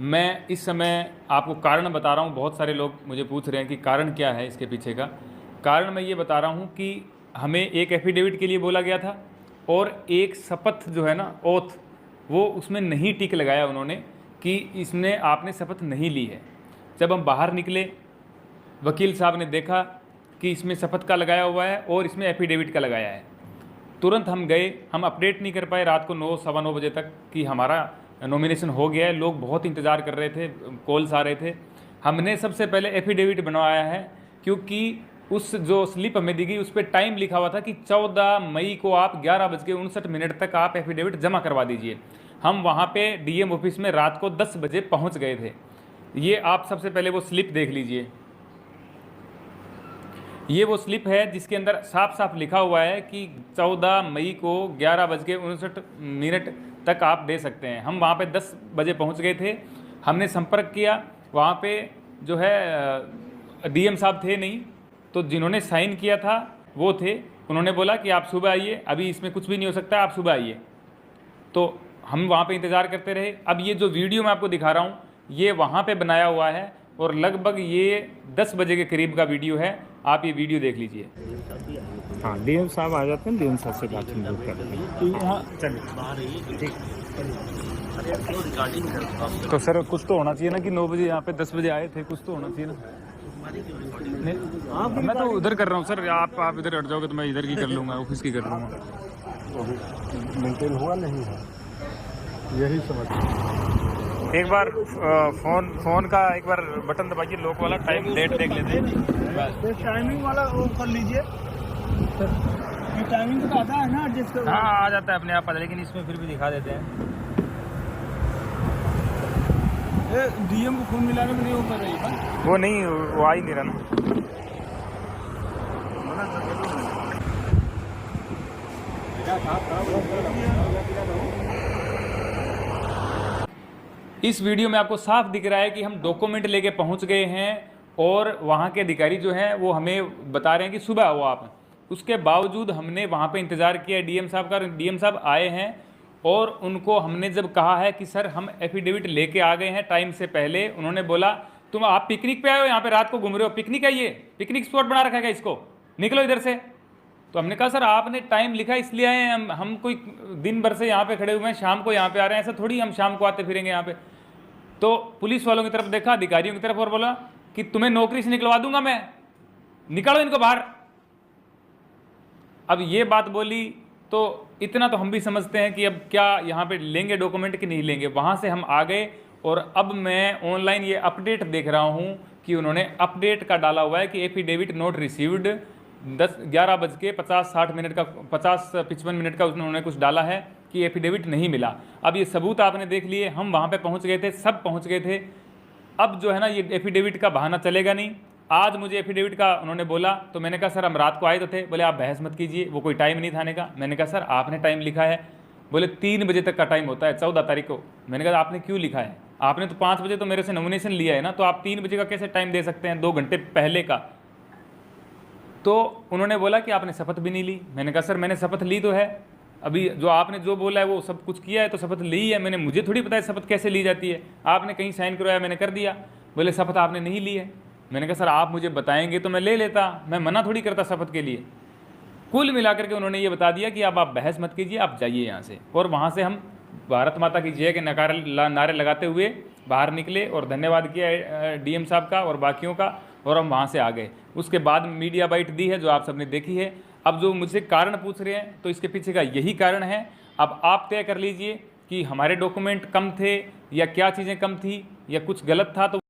मैं इस समय आपको कारण बता रहा हूँ। बहुत सारे लोग मुझे पूछ रहे हैं कि कारण क्या है इसके पीछे का। कारण मैं ये बता रहा हूँ कि हमें एक एफिडेविट के लिए बोला गया था और एक शपथ जो है ना, ओथ, वो उसमें नहीं टिक लगाया उन्होंने कि इसमें आपने शपथ नहीं ली है। जब हम बाहर निकले, वकील साहब ने देखा कि इसमें शपथ का लगाया हुआ है और इसमें एफिडेविट का लगाया है। तुरंत हम गए, हम अपडेट नहीं कर पाए रात को 9 सवा 9 बजे तक कि हमारा नॉमिनेशन हो गया है। लोग बहुत इंतज़ार कर रहे थे, कॉल्स आ रहे थे। हमने सबसे पहले एफिडेविट बनवाया है क्योंकि उस जो स्लिप हमें दी गई उस पर टाइम लिखा हुआ था कि 14 मई को आप 11:59 तक आप एफिडेविट जमा करवा दीजिए। हम वहाँ पे डीएम ऑफिस में रात को 10 बजे पहुँच गए थे। ये आप सबसे पहले वो स्लिप देख लीजिए। ये वो स्लिप है जिसके अंदर साफ साफ लिखा हुआ है कि 14 मई को 11:59 तक आप दे सकते हैं। हम वहाँ पे 10 बजे पहुँच गए थे। हमने संपर्क किया, वहाँ पे जो है डीएम साहब थे नहीं, तो जिन्होंने साइन किया था वो थे। उन्होंने बोला कि आप सुबह आइए, अभी इसमें कुछ भी नहीं हो सकता, आप सुबह आइए। तो हम वहाँ पे इंतज़ार करते रहे। अब ये जो वीडियो मैं आपको दिखा रहा हूँ ये वहाँ पे बनाया हुआ है और लगभग ये 10 बजे के करीब का वीडियो है। आप ये वीडियो देख लीजिए। हाँ, डीएम साहब आ जाते हैं, डीएम साहब से बात हम लोग करते हैं। तो यहाँ चलिए, ठीक। तो सर कुछ तो होना चाहिए ना कि 9 बजे यहाँ पे 10 बजे आए थे, कुछ तो होना चाहिए ना। नहीं, मैं तो उधर कर रहा हूँ सर। आप इधर हट जाओगे तो मैं इधर की कर लूँगा, ऑफिस की कर लूँगा। मेंटेन हुआ नहीं है, यही समझ। एक बार फोन का एक बार बटन दबाइए, लॉक वाला, टाइम डेट देख लेते हैं। टाइमिंग वाला वो कर लीजिए। टाइमिंग तो आता है ना एडजस्ट। हाँ, आ जाता है अपने आप, लेकिन इसमें फिर भी दिखा देते हैं। डीएम को फोन मिलाने में नहीं हो पा रही है। वो नहीं, वो आ ही नहीं रहा ना। इस वीडियो में आपको साफ दिख रहा है कि हम डॉक्यूमेंट लेके पहुंच गए हैं और वहां के अधिकारी जो हैं वो हमें बता रहे हैं कि सुबह आओ आप। उसके बावजूद हमने वहां पे इंतज़ार किया डीएम साहब का। डीएम साहब आए हैं और उनको हमने जब कहा है कि सर हम एफिडेविट लेके आ गए हैं टाइम से पहले, उन्होंने बोला तुम आप पिकनिक पे आए हो, यहाँ पे रात को घूम रहे हो, पिकनिक है ये, पिकनिक स्पॉट बना रखा है इसको, निकलो इधर से। तो हमने कहा सर आपने टाइम लिखा इसलिए आए हैं, हम कोई दिन भर से यहाँ पे खड़े हुए हैं, शाम को यहाँ पे आ रहे हैं, ऐसा थोड़ी हम शाम को आते फिरेंगे यहाँ पे। तो पुलिस वालों की तरफ देखा, अधिकारियों की तरफ, और बोला कि तुम्हें नौकरी से निकलवा दूंगा मैं, निकालो इनको बाहर। अब ये बात बोली तो इतना तो हम भी समझते हैं कि अब क्या यहाँ पे लेंगे डॉक्यूमेंट कि नहीं लेंगे। वहाँ से हम आ गए और अब मैं ऑनलाइन ये अपडेट देख रहा हूँ कि उन्होंने अपडेट का डाला हुआ है कि एफिडेविट नॉट रिसीव्ड। 11:50-60 का 50-55 का उन्होंने कुछ डाला है कि एफिडेविट नहीं मिला। अब ये सबूत आपने देख लिए, हम वहाँ पे पहुँच गए थे, सब पहुँच गए थे। अब जो है ना ये एफिडेविट का बहाना चलेगा नहीं। आज मुझे एफिडेविट का उन्होंने बोला तो मैंने कहा सर हम रात को आए तो थे। बोले आप बहस मत कीजिए, वो कोई टाइम नहीं था आने का। मैंने कहा सर आपने टाइम लिखा है। बोले 3 बजे तक का टाइम होता है 14 तारीख को। मैंने कहा आपने क्यों लिखा है, आपने तो 5 बजे तो मेरे से नॉमिनेशन लिया है ना, तो आप 3 बजे का कैसे टाइम दे सकते हैं, 2 घंटे पहले का। तो उन्होंने बोला कि आपने शपथ भी नहीं ली। मैंने कहा सर मैंने शपथ ली तो है, अभी जो आपने जो बोला है वो सब कुछ किया है तो शपथ ली है मैंने, मुझे थोड़ी पता है शपथ कैसे ली जाती है। आपने कहीं साइन करवाया, मैंने कर दिया। बोले शपथ आपने नहीं ली है। मैंने कहा सर आप मुझे बताएंगे तो मैं ले लेता, मैं मना थोड़ी करता शपथ के लिए। कुल मिलाकर के उन्होंने ये बता दिया कि अब आप बहस मत कीजिए, आप जाइए यहाँ से। और वहाँ से हम भारत माता की जय के नारे लगाते हुए बाहर निकले और धन्यवाद किया डीएम साहब का और बाकियों का, और हम वहाँ से आ गए। उसके बाद मीडिया बाइट दी है जो आप सबने देखी है। अब जो मुझसे कारण पूछ रहे हैं तो इसके पीछे का यही कारण है। अब आप तय कर लीजिए कि हमारे डॉक्यूमेंट कम थे या क्या चीज़ें कम थी या कुछ गलत था। तो